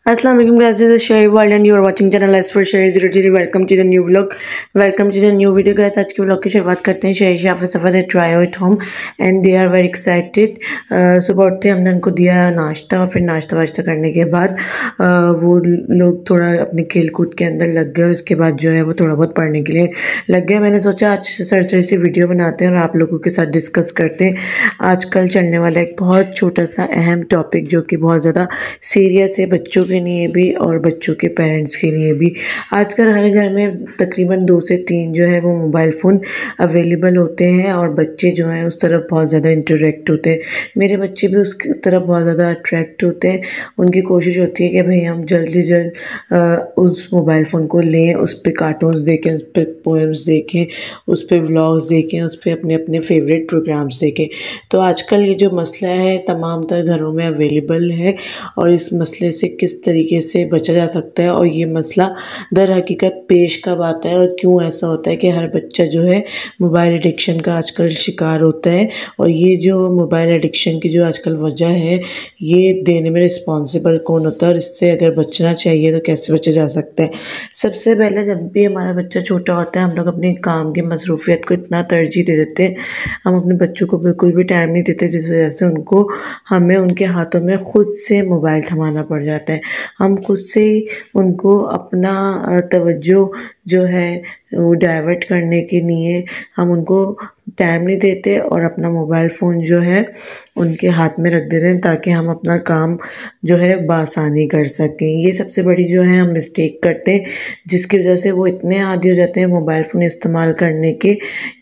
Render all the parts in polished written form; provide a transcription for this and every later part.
Assalamu alaikum guys, this is Shay World and you are watching channel S for Shay 003. Welcome to the new vlog. Welcome to the new video guys. आज के vlog की शुरुआत करते हैं। शय शाफा सफ़र try at home and they are very excited. सुबह उठते हमने उनको दिया नाश्ता और फिर नाश्ता वाश्ता करने के बाद वो लोग थोड़ा अपने खेल कूद के अंदर लग गए और उसके बाद जो है वो थोड़ा बहुत पढ़ने के लिए लग गए। मैंने सोचा आज सरसरी सी वीडियो बनाते हैं और आप लोगों के साथ डिस्कस करते हैं आजकल चलने वाला एक बहुत छोटा सा अहम टॉपिक जो कि बहुत ज़्यादा सीरियस है बच्चों के लिए भी और बच्चों के पेरेंट्स के लिए भी। आजकल हर घर में तकरीबन 2 से 3 जो है वो मोबाइल फ़ोन अवेलेबल होते हैं और बच्चे जो हैं उस तरफ बहुत ज़्यादा इंटरेक्ट होते हैं। मेरे बच्चे भी उसकी तरफ बहुत ज़्यादा अट्रैक्ट होते हैं। उनकी कोशिश होती है कि भाई हम जल्दी जल्द उस मोबाइल फ़ोन को लें, उस पर कार्टून्स देखें, उस पर पोएम्स देखें, उस पर व्लॉग्स देखें, उस पर अपने अपने फेवरेट प्रोग्राम्स देखें। तो आजकल ये जो मसला है तमाम तर घरों में अवेलेबल है और इस मसले से किस तरीके से बचा जा सकता है और ये मसला दर हकीकत पेश कब आता है और क्यों ऐसा होता है कि हर बच्चा जो है मोबाइल एडिक्शन का आजकल शिकार होता है। और ये जो मोबाइल एडिक्शन की जो आजकल वजह है ये देने में रिस्पॉन्सिबल कौन होता है और इससे अगर बचना चाहिए तो कैसे बचा जा सकता है। सबसे पहले जब भी हमारा बच्चा छोटा होता है हम लोग अपने काम की मसरूफियत को इतना तरजीह दे देते हैं, हम अपने बच्चों को बिल्कुल भी टाइम नहीं देते, जिस वजह से उनको हमें उनके हाथों में ख़ुद से मोबाइल थमाना पड़ जाता है। हम खुद से ही उनको अपना तवज्जो जो है वो डाइवर्ट करने के लिए हम उनको टाइम नहीं देते और अपना मोबाइल फ़ोन जो है उनके हाथ में रख देते हैं ताकि हम अपना काम जो है बासानी कर सकें। ये सबसे बड़ी जो है हम मिस्टेक करते हैं जिसकी वजह से वो इतने आदी हो जाते हैं मोबाइल फ़ोन इस्तेमाल करने के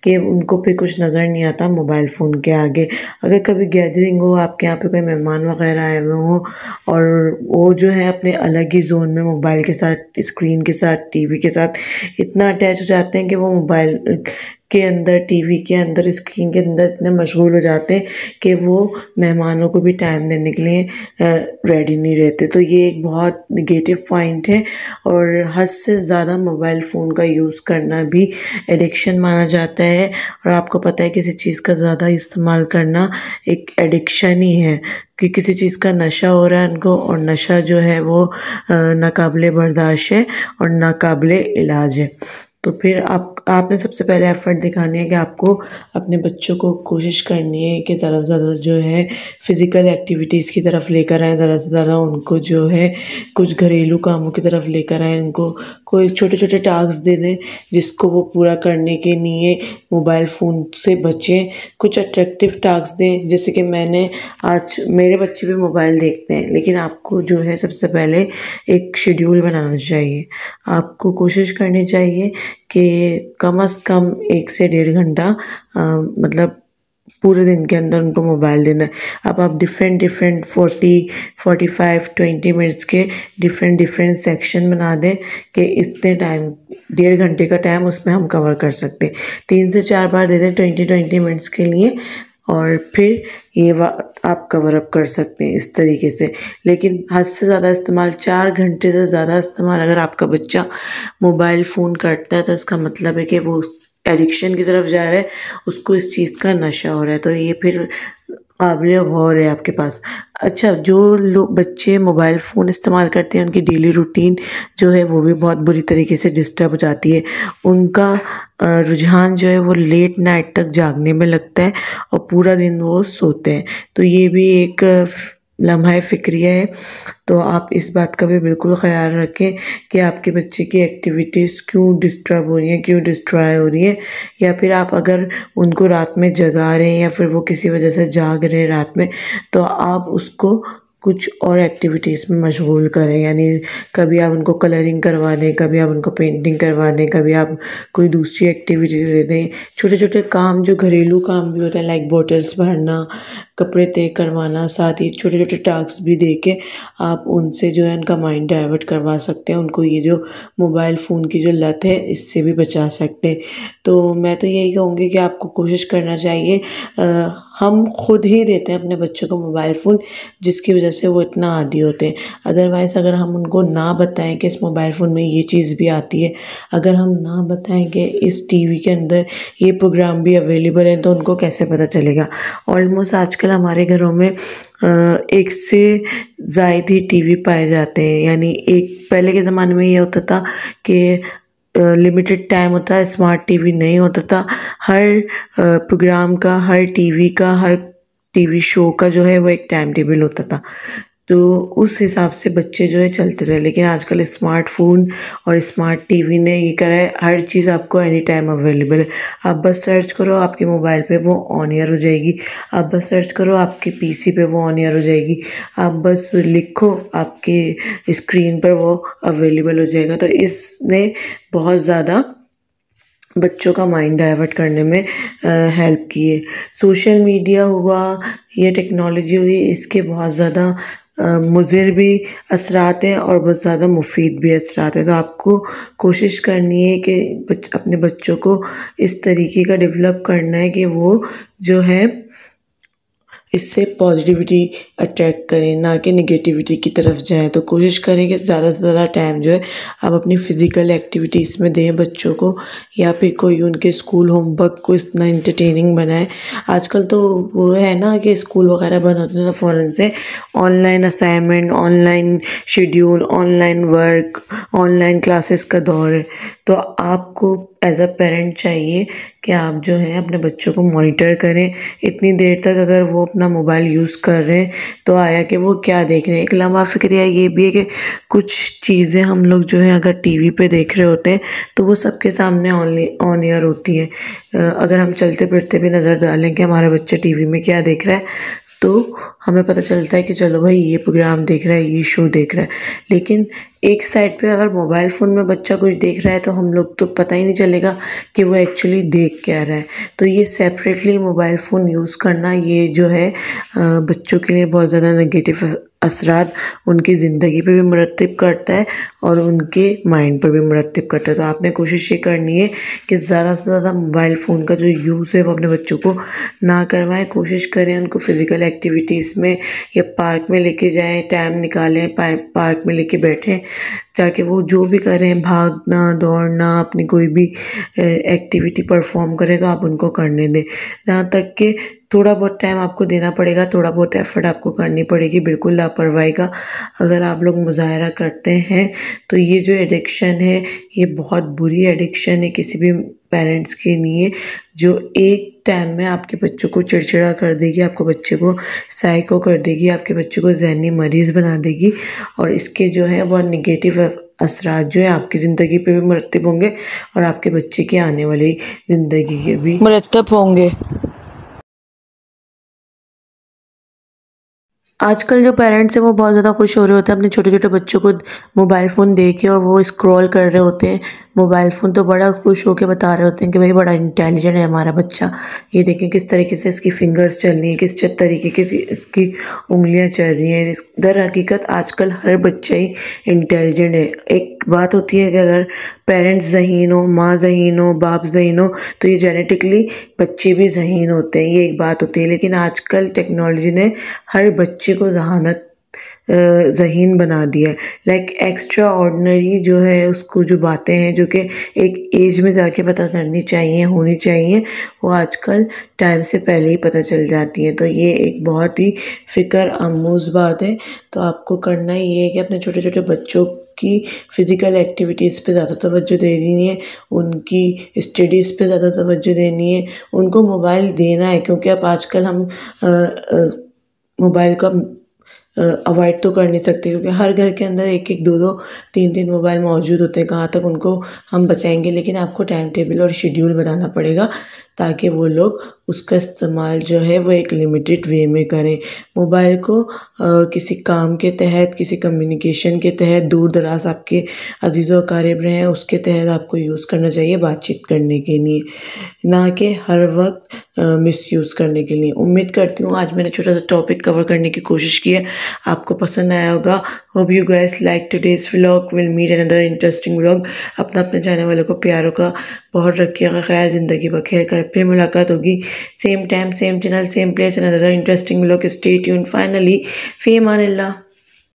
कि उनको फिर कुछ नज़र नहीं आता मोबाइल फ़ोन के आगे। अगर कभी गैदरिंग हो, आपके यहाँ पे कोई मेहमान वगैरह आए हुए हों और वो जो है अपने अलग ही जोन में मोबाइल के साथ, स्क्रीन के साथ, टीवी के साथ इतना अटैच हो जाते हैं कि वो मोबाइल के अंदर, टीवी के अंदर, स्क्रीन के अंदर इतने मशगूल हो जाते हैं कि वो मेहमानों को भी टाइम देने के लिए रेडी नहीं रहते। तो ये एक बहुत नेगेटिव पॉइंट है और हद से ज़्यादा मोबाइल फ़ोन का यूज़ करना भी एडिक्शन माना जाता है। और आपको पता है किसी चीज़ का ज़्यादा इस्तेमाल करना एक एडिक्शन ही है कि किसी चीज़ का नशा हो रहा है उनको और नशा जो है वो नाकाबिले बर्दाश्त है और नाकाबिले इलाज है। तो फिर आपने सबसे पहले एफ़र्ट दिखानी है कि आपको अपने बच्चों को कोशिश करनी है कि ज़्यादा से ज़्यादा जो है फ़िज़िकल एक्टिविटीज़ की तरफ लेकर आएँ, ज़्यादा से ज़्यादा उनको जो है कुछ घरेलू कामों की तरफ लेकर आएँ, उनको कोई छोटे छोटे टास्क दे दें जिसको वो पूरा करने के लिए मोबाइल फ़ोन से बचें। कुछ अट्रैक्टिव टास्क दें, जैसे कि मैंने आज मेरे बच्चे भी मोबाइल देखते हैं लेकिन आपको जो है सबसे पहले एक शेड्यूल बनाना चाहिए। आपको कोशिश करनी चाहिए कि कम से कम 1 से 1.5 घंटा मतलब पूरे दिन के अंदर उनको मोबाइल देना है। अब आप डिफरेंट 40, 45, 20 मिनट्स के डिफरेंट सेक्शन बना दें कि इतने टाइम, 1.5 घंटे का टाइम उसमें हम कवर कर सकते हैं। 3 से 4 बार दे दें 20 मिनट्स के लिए और फिर ये आप कवर अप कर सकते हैं इस तरीके से। लेकिन हद से ज़्यादा इस्तेमाल, 4 घंटे से ज़्यादा इस्तेमाल अगर आपका बच्चा मोबाइल फ़ोन करता है तो इसका मतलब है कि वो एडिक्शन की तरफ जा रहा है, उसको इस चीज़ का नशा हो रहा है। तो ये फिर काबिल गौर है आपके पास। अच्छा, जो लोग बच्चे मोबाइल फ़ोन इस्तेमाल करते हैं उनकी डेली रूटीन जो है वो भी बहुत बुरी तरीके से डिस्टर्ब हो जाती है। उनका रुझान जो है वो लेट नाइट तक जागने में लगता है और पूरा दिन वो सोते हैं। तो ये भी एक लम्हा फ़िक्रिया है। तो आप इस बात का भी बिल्कुल ख़याल रखें कि आपके बच्चे की एक्टिविटीज़ क्यों डिस्टर्ब हो रही हैं, क्यों डिस्ट्रॉय हो रही है। या फिर आप अगर उनको रात में जगा रहे हैं या फिर वो किसी वजह से जाग रहे हैं रात में तो आप उसको कुछ और एक्टिविटीज़ में मशगूल करें। यानी कभी आप उनको कलरिंग करवा दें, कभी आप उनको पेंटिंग करवा दें, कभी आप कोई दूसरी एक्टिविटी दे दें। छोटे छोटे काम जो घरेलू काम भी होते हैं लाइक बॉटल्स भरना, कपड़े तय करवाना, साथ ही छोटे छोटे टास्क भी दे के आप उनसे जो है उनका माइंड डाइवर्ट करवा सकते हैं। उनको ये जो मोबाइल फ़ोन की जो लत है इससे भी बचा सकते हैं। तो मैं तो यही कहूँगी कि आपको कोशिश करना चाहिए। हम खुद ही देते हैं अपने बच्चों को मोबाइल फ़ोन जिसकी वजह से वो इतना आदी होते हैं। अदरवाइज़ अगर हम उनको ना बताएं कि इस मोबाइल फ़ोन में ये चीज़ भी आती है, अगर हम ना बताएं कि इस टीवी के अंदर ये प्रोग्राम भी अवेलेबल है, तो उनको कैसे पता चलेगा। ऑलमोस्ट आजकल हमारे घरों में एक से ज़ायद ही टीवी पाए जाते हैं। यानी एक पहले के ज़माने में ये होता था कि लिमिटेड टाइम होता है, स्मार्ट टीवी नहीं होता था। हर प्रोग्राम का, हर टीवी का, हर टीवी शो का जो है वो एक टाइम टेबल होता था, तो उस हिसाब से बच्चे जो है चलते थे। लेकिन आजकल स्मार्टफोन और स्मार्ट टीवी ने ये करा है, हर चीज़ आपको एनी टाइम अवेलेबल है। आप बस सर्च करो, आपके मोबाइल पे वो ऑन एयर हो जाएगी। आप बस सर्च करो, आपके पीसी पे वो ऑन एयर हो जाएगी। आप बस लिखो, आपके स्क्रीन पर वो अवेलेबल हो जाएगा। तो इसने बहुत ज़्यादा बच्चों का माइंड डाइवर्ट करने में हेल्प की है। सोशल मीडिया हुआ या टेक्नोलॉजी हुई, इसके बहुत ज़्यादा मुज़िर भी असरात हैं और बहुत ज़्यादा मुफीद भी असरात हैं। तो आपको कोशिश करनी है कि अपने बच्चों को इस तरीके का डेवलप करना है कि वो जो है इससे पॉजिटिविटी अट्रैक्ट करें, ना कि नेगेटिविटी की तरफ जाएं। तो कोशिश करें कि ज़्यादा से ज़्यादा टाइम जो है आप अपनी फ़िज़िकल एक्टिविटीज़ में दें बच्चों को, या फिर कोई उनके स्कूल होमवर्क को इतना इंटरटेनिंग बनाएं। आजकल तो वो है ना कि स्कूल वगैरह बंद होते हैं, तो फ़ौरन से online assignment, online schedule, online work, online classes का दौर है। तो आपको एज अ पेरेंट चाहिए कि आप जो है अपने बच्चों को मॉनिटर करें। इतनी देर तक अगर वो अपना मोबाइल यूज़ कर रहे हैं तो आया कि वो क्या देख रहे हैं। एक लम्हा फ़िक्रिया ये भी है कि कुछ चीज़ें हम लोग जो है अगर टीवी पे देख रहे होते हैं तो वो सबके सामने ऑन एयर होती है। अगर हम चलते फिरते भी नज़र डालें कि हमारा बच्चा टीवी में क्या देख रहा है, तो हमें पता चलता है कि चलो भाई ये प्रोग्राम देख रहा है, ये शो देख रहा है। लेकिन एक साइड पे अगर मोबाइल फ़ोन में बच्चा कुछ देख रहा है तो हम लोग तो पता ही नहीं चलेगा कि वो एक्चुअली देख क्या रहा है। तो ये सेपरेटली मोबाइल फ़ोन यूज़ करना, ये जो है बच्चों के लिए बहुत ज़्यादा नेगेटिव असरात उनकी ज़िंदगी पे भी मुरतब करता है और उनके माइंड पर भी मुरतब करता है। तो आपने कोशिश ये करनी है कि ज़्यादा से ज़्यादा मोबाइल फ़ोन का जो यूज़ है वो अपने बच्चों को ना करवाएं। कोशिश करें उनको फ़िज़िकल एक्टिविटीज़ में या पार्क में लेके जाएं, टाइम निकालें, पार्क में लेके बैठें, ताकि वो जो भी करें, भागना, दौड़ना, अपनी कोई भी एक्टिविटी परफॉर्म करें तो आप उनको करने दें। जहाँ तक कि थोड़ा बहुत टाइम आपको देना पड़ेगा, थोड़ा बहुत एफ़र्ट आपको करनी पड़ेगी। बिल्कुल लापरवाही का अगर आप लोग मुज़ाहरा करते हैं तो ये जो एडिक्शन है ये बहुत बुरी एडिक्शन है किसी भी पेरेंट्स के लिए, जो एक टाइम में आपके बच्चों को चिड़चिड़ा कर देगी, आपके बच्चे को साइको कर देगी, आपके बच्चे को ज़हनी मरीज़ बना देगी। और इसके जो है बहुत निगेटिव असरात जो है आपकी ज़िंदगी पे भी मुरतब होंगे और आपके बच्चे की आने वाली ज़िंदगी के भी मुरतब होंगे। आजकल जो पेरेंट्स हैं वो बहुत ज़्यादा खुश हो रहे होते हैं अपने छोटे छोटे बच्चों को मोबाइल फ़ोन दे के, और वो स्क्रॉल कर रहे होते हैं मोबाइल फ़ोन, तो बड़ा खुश होकर बता रहे होते हैं कि भाई बड़ा इंटेलिजेंट है हमारा बच्चा, ये देखें किस तरीके से इसकी फिंगर्स चल रही हैं, किस तरीके की इसकी उंगलियां चल रही हैं। दर हकीकत आजकल हर बच्चा ही इंटेलिजेंट है। एक बात होती है कि अगर पेरेंट्स ज़हीन हो, माँ ज़हीन हो, बाप ज़हीन हो, तो ये जेनेटिकली बच्चे भी ज़हीन होते हैं, ये एक बात होती है। लेकिन आजकल टेक्नोलॉजी ने हर बच्चे को जहानत ज़हीन बना दिया है। लाइक एक्स्ट्रा ऑर्डिनरी जो है उसको जो बातें हैं जो कि एक एज में जाके पता करनी चाहिए, होनी चाहिए, वो आजकल टाइम से पहले ही पता चल जाती हैं। तो ये एक बहुत ही फ़िक्र आमोज़ बात है। तो आपको करना ये है कि अपने छोटे छोटे बच्चों की फ़िज़िकल एक्टिविटीज़ पे ज़्यादा तवज्जो देनी है, उनकी स्टडीज़ पे ज़्यादा तवज्जो देनी है, उनको मोबाइल देना है। क्योंकि अब आजकल हम मोबाइल का अवॉइड तो कर नहीं सकते, क्योंकि हर घर के अंदर एक एक, दो दो, तीन तीन मोबाइल मौजूद होते हैं। कहाँ तक उनको हम बचाएंगे। लेकिन आपको टाइम टेबल और शेड्यूल बनाना पड़ेगा ताकि वो लोग उसका इस्तेमाल जो है वो एक लिमिटेड वे में करें। मोबाइल को किसी काम के तहत, किसी कम्युनिकेशन के तहत, दूर दराज आपके अजीज़ व अकारिब रहें उसके तहत आपको यूज़ करना चाहिए, बातचीत करने के लिए, ना कि हर वक्त मिसयूज़ करने के लिए। उम्मीद करती हूँ आज मैंने छोटा सा टॉपिक कवर करने की कोशिश की है, आपको पसंद आया होगा। Hope you guys like today's vlog. Will meet another interesting vlog. अपने जाने वालों को प्यारों का बहुत रखिएगा ख्याल। ज़िंदगी बखैर कर फिर मुलाकात होगी। Same time same channel same place, another interesting vlog. Stay tuned. Finally, फी अमान अल्लाह।